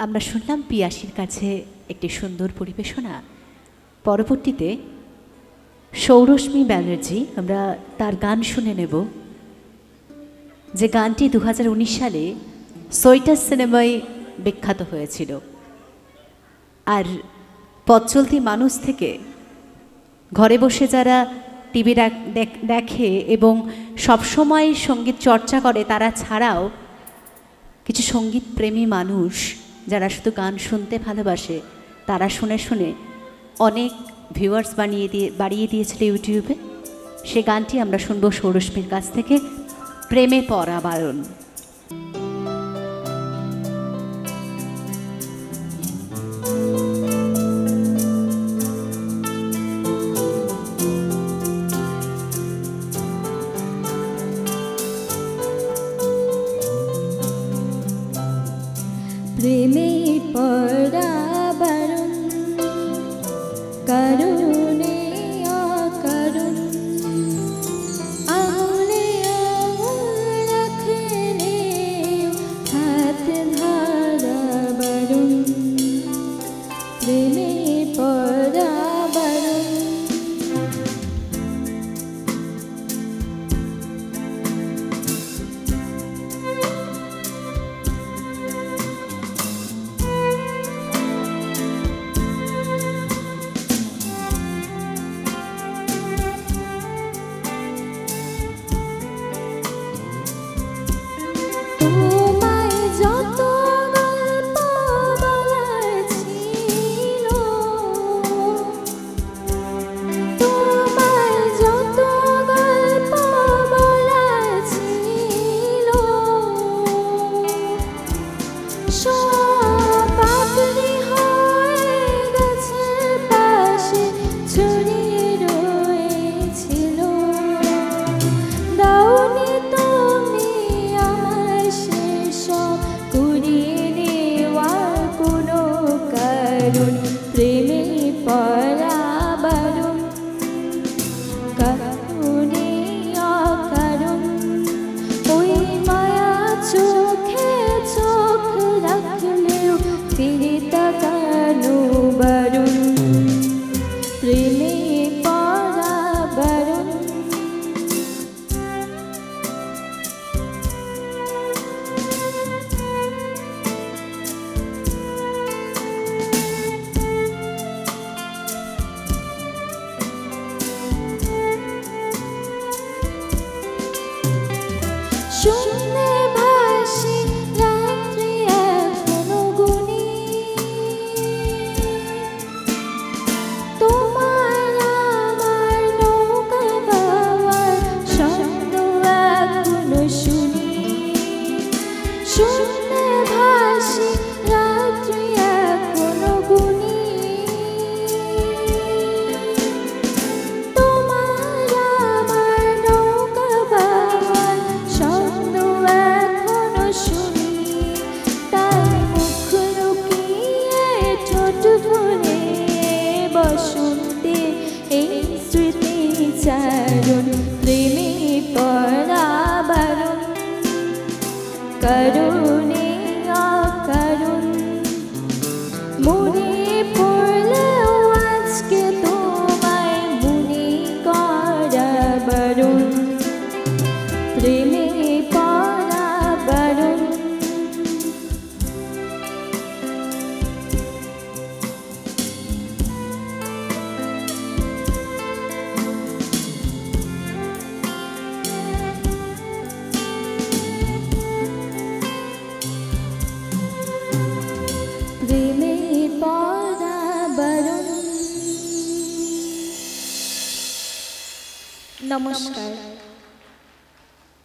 আমরা শুনলাম পিয়াসীর কাছে একটি সুন্দর পরিবেশনা। পরবর্তীতে সৌরশ্মী ব্যানার্জি, আমরা তার গান শুনে নেব, যে গানটি 2019 সালে সোয়েটার সিনেমায় বিখ্যাত হয়েছিল। আর পথ চলতি মানুষ থেকে ঘরে বসে যারা টিভি দেখে এবং সবসময় সঙ্গীত চর্চা করে, তারা ছাড়াও কিছু সঙ্গীত প্রেমী মানুষ যারা শুধু গান শুনতে ভালোবাসে, তারা শুনে শুনে অনেক ভিউয়ার্স বাড়িয়ে দিয়েছিল ইউটিউবে। সে গানটি আমরা শুনবো সৌরশ্মীর কাছ থেকে, প্রেমে পড়া বারণ। প্রেমে পড়া বারণ, কারণে অকারণ আঙুলে আঙুল রাখলে হাত ধরা বারণ। প্রেমে পড়া বারণ, তোমায় যত গল্প বলার ছিল, তোমায় যত গল্প বলার ছিল, সব পাপড়ি হয়ে গাছের পাশে ছড়িয়ে রয়েছিল। দাওনি তুমি আমায় সেসব কুড়িয়ে নেওয়ার কোনো কারণ। প্রেমে পড়া বারণ, কারণে অকারণ ওই মায়া চোখে চোখ রাখলেও ফিরে তাকানো বারণ। প্রেমে পড়া বারণ, শূন্যে ভাসি রাত্রি এখনো গুনি, তোমার আমার নৌকা বাওয়ার শব্দ এখনো শুনি। শূন্যে ভাসি রাত্রি এখনো গুনি, তোমার আমার নৌকা বাওয়ার শব্দ এখনো শুনি। তাই মুখ লুকিয়ে ঠোঁট ফুলে বসন্তে এই স্মৃতি চারণ। প্রেমে পড়া বারণ, কারণে অকারণ মনে পড়লেও আজকে তোমায় মনে করা বারণ। প্রেমে পড়া বারণ, প্রেমে পড়া বারণ। নমস্কার।